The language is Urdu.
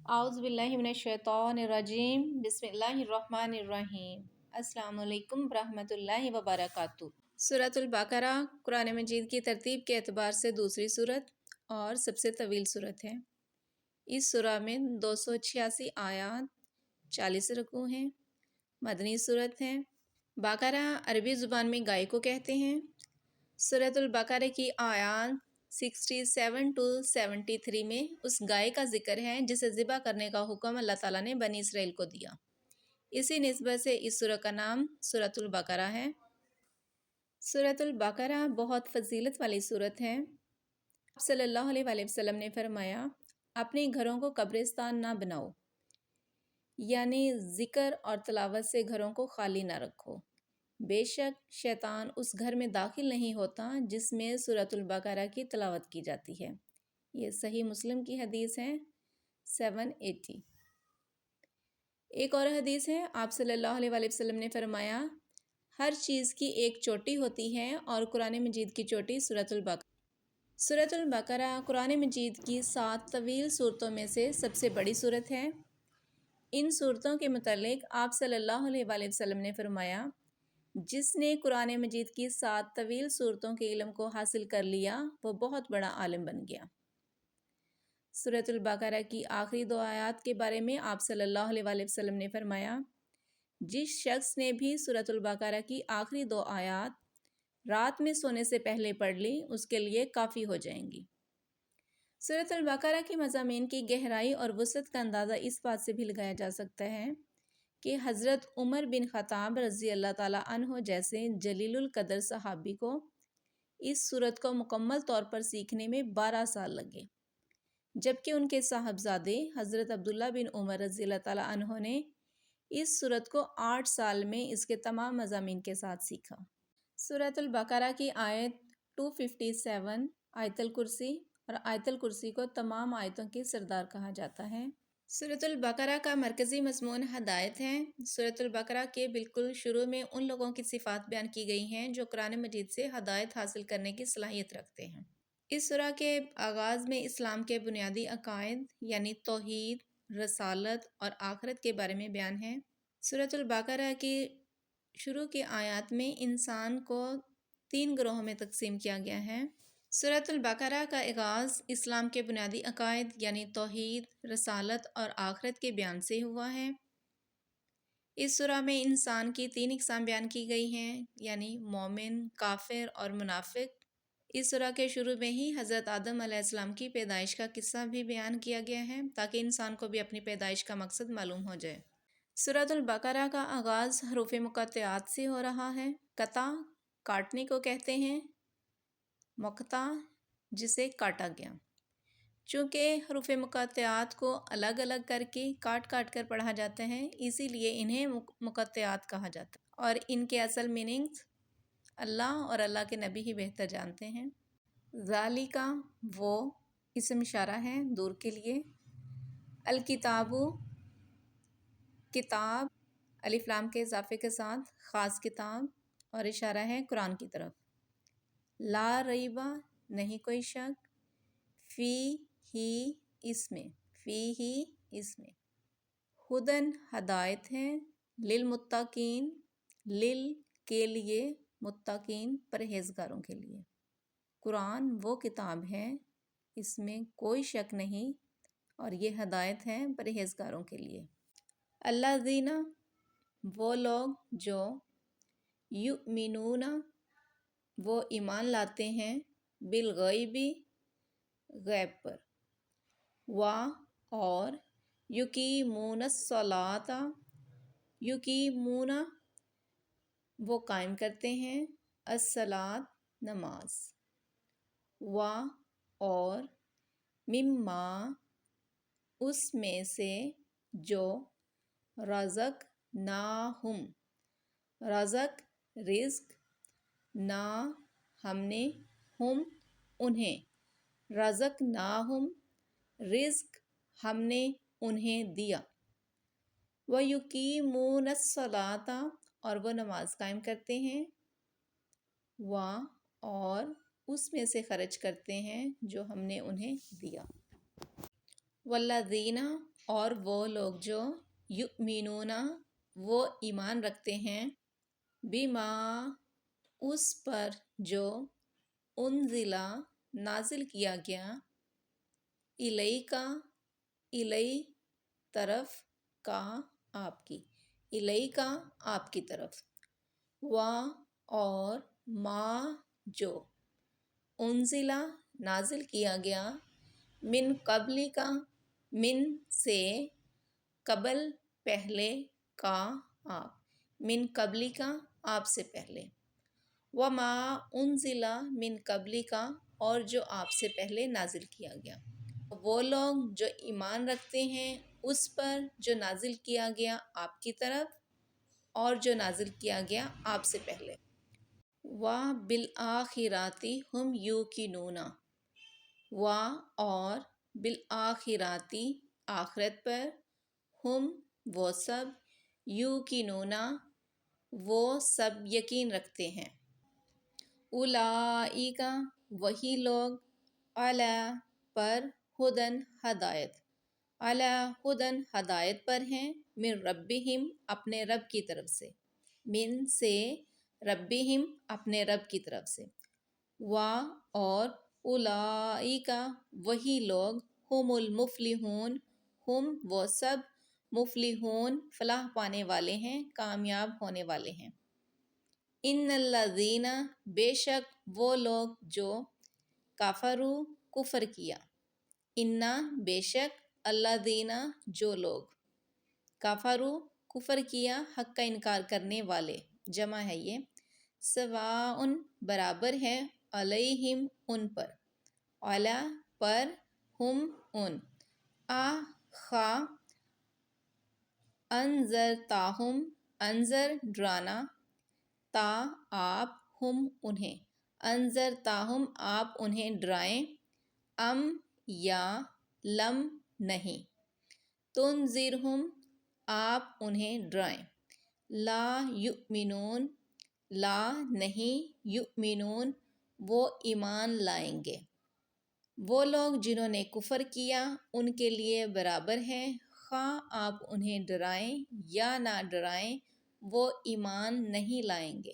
اعوذ باللہ من الشیطان الرجیم بسم اللہ الرحمن الرحیم السلام علیکم ورحمۃ اللہ وبرکاتہ۔ سورۃ البقرہ قرآن مجید کی ترتیب کے اعتبار سے دوسری سورت اور سب سے طویل سورت ہے۔ اس سورہ میں 286 آیات، 40 رکوع ہیں، مدنی سورت ہے۔ بقرہ عربی زبان میں گائے کو کہتے ہیں۔ سورۃ البقرہ کی آیات 67 to 73 میں اس گائے کا ذکر ہے جسے ذبح کرنے کا حکم اللہ تعالیٰ نے بنی اسرائیل کو دیا۔ اسی نسبت سے اس سورہ کا نام سورۃ البقرہ ہے۔ سورۃ البقرہ بہت فضیلت والی سورت ہے۔ آپ صلی اللہ علیہ وآلہ وسلم نے فرمایا، اپنے گھروں کو قبرستان نہ بناؤ، یعنی ذکر اور تلاوت سے گھروں کو خالی نہ رکھو۔ بے شک شیطان اس گھر میں داخل نہیں ہوتا جس میں سورۃ البقرہ کی تلاوت کی جاتی ہے۔ یہ صحیح مسلم کی حدیث ہے 780۔ ایک اور حدیث ہے، آپ صلی اللہ علیہ وآلہ وسلم نے فرمایا، ہر چیز کی ایک چوٹی ہوتی ہے اور قرآن مجید کی چوٹی سورۃ البقرہ۔ سورۃ البقرہ قرآن مجید کی 7 طویل صورتوں میں سے سب سے بڑی صورت ہے۔ ان صورتوں کے متعلق آپ صلی اللہ علیہ وآلہ وسلم نے فرمایا، جس نے قرآن مجید کی 7 طویل صورتوں کے علم کو حاصل کر لیا وہ بہت بڑا عالم بن گیا۔ سورۃ البقرہ کی آخری 2 آیات کے بارے میں آپ صلی اللہ علیہ وآلہ وسلم نے فرمایا، جس شخص نے بھی سورۃ البقرہ کی آخری 2 آیات رات میں سونے سے پہلے پڑھ لی اس کے لیے کافی ہو جائیں گی۔ سورۃ البقرہ کی مضامین کی گہرائی اور وسعت کا اندازہ اس بات سے بھی لگایا جا سکتا ہے کہ حضرت عمر بن خطاب رضی اللہ تعالیٰ عنہ جیسے جلیل القدر صحابی کو اس سورت کو مکمل طور پر سیکھنے میں 12 سال لگے، جبکہ ان کے صاحبزادے حضرت عبداللہ بن عمر رضی اللہ تعالیٰ عنہ نے اس سورت کو 8 سال میں اس کے تمام مضامین کے ساتھ سیکھا۔ سورۃ البقرہ کی آیت 257 آیت الکرسی، اور آیت الکرسی کو تمام آیتوں کی سردار کہا جاتا ہے۔ سورۃ البقرہ کا مرکزی مضمون ہدایت ہے۔ سورۃ البقرہ کے بالکل شروع میں ان لوگوں کی صفات بیان کی گئی ہیں جو قرآن مجید سے ہدایت حاصل کرنے کی صلاحیت رکھتے ہیں۔ اس سورہ کے آغاز میں اسلام کے بنیادی عقائد یعنی توحید، رسالت اور آخرت کے بارے میں بیان ہے۔ سورۃ البقرہ کی شروع کی آیات میں انسان کو 3 گروہوں میں تقسیم کیا گیا ہے۔ سورۃ البقرہ کا آغاز اسلام کے بنیادی عقائد یعنی توحید، رسالت اور آخرت کے بیان سے ہوا ہے۔ اس سورہ میں انسان کی 3 اقسام بیان کی گئی ہیں، یعنی مومن، کافر اور منافق۔ اس سورہ کے شروع میں ہی حضرت آدم علیہ السلام کی پیدائش کا قصہ بھی بیان کیا گیا ہے تاکہ انسان کو بھی اپنی پیدائش کا مقصد معلوم ہو جائے۔ سورۃ البقرہ کا آغاز حروف مقطعات سے ہو رہا ہے۔ قطع کاٹنے کو کہتے ہیں، مقطع جسے کاٹا گیا۔ چونکہ حروف مقطعات کو الگ الگ کر کے کاٹ کاٹ کر پڑھا جاتا ہے، اسی لیے انہیں مقطعات کہا جاتا ہے، اور ان کے اصل میننگز اللہ اور اللہ کے نبی ہی بہتر جانتے ہیں۔ ذالک وہ اسم اشارہ ہے دور کے لیے۔ الکتاب کتاب الف لام کے اضافے کے ساتھ خاص کتاب، اور اشارہ ہے قرآن کی طرف۔ لا ریبہ نہیں کوئی شک، فی ہی اس میں، فی ہی اس میں، ہدن ہدایت ہے، للمتقین لل کے لیے، متقین پرہیزگاروں کے لیے۔ قرآن وہ کتاب ہے، اس میں کوئی شک نہیں، اور یہ ہدایت ہے پرہیزگاروں کے لیے۔ الذین وہ لوگ جو یؤمنون وہ ایمان لاتے ہیں، بالغیب غیب پر، اور یقیمون الصلاۃ یقیمون وہ قائم کرتے ہیں، الصلاۃ نماز، اور مما اس میں سے جو رزقناہم رزق رزق نا ہم نے ہم انہیں رزقناہم رزق ہم نے انہیں دیا، وَيُقِيمُونَ الصَّلَاةَ اور وہ نماز قائم کرتے ہیں، اور اس میں سے خرچ کرتے ہیں جو ہم نے انہیں دیا۔ وَالَّذِينَ اور وہ لوگ جو یؤمنون وہ ایمان رکھتے ہیں، بما اس پر جو انزلہ نازل کیا گیا، الیکا الی طرف کا آپ کی، الیکا آپ کی طرف، و اور ما جو انزلہ نازل کیا گیا، من قبل کا من سے قبل پہلے کا آپ، من قبل کا آپ سے پہلے، وما انزل من قبل کا اور جو آپ سے پہلے نازل کیا گیا، وہ لوگ جو ایمان رکھتے ہیں اس پر جو نازل کیا گیا آپ کی طرف اور جو نازل کیا گیا آپ سے پہلے، وَبِالْآخِرَاتِ ہم یوقنون، و اور بالآخرات آخرت پر، ہم وہ سب، یوقنون وہ سب یقین رکھتے ہیں، اولئک وہی لوگ، علی پر، ہدن ہدایت، علی ہدن ہدایت پر ہیں، من ربہم اپنے رب کی طرف سے، من سے ربہم اپنے رب کی طرف سے، و اور اولئک وہی لوگ، ہم المفلحون ہم وہ سب، مفلحون فلاح پانے والے ہیں، کامیاب ہونے والے ہیں، ان الذین بے شک وہ لوگ جو کفرو کفر کیا، انا بے شک الذین جو لوگ کفرو کفر کیا، حق کا انکار کرنے والے، جمع ہے یہ، سواء برابر ہے، علیہم ان پر، علی پر، ہم ان، خا انذرتاہم انذر ڈرانا، تا آپ، ہم انہیں، انذرتاہم آپ انہیں ڈرائیں، ام یا لم نہیں، تنذرہم آپ انہیں ڈرائیں، لا یؤمنون لا نہیں، یؤمنون وہ ایمان لائیں گے، وہ لوگ جنہوں نے کفر کیا ان کے لیے برابر ہے، خواہ آپ انہیں ڈرائیں یا نہ ڈرائیں وہ ایمان نہیں لائیں گے۔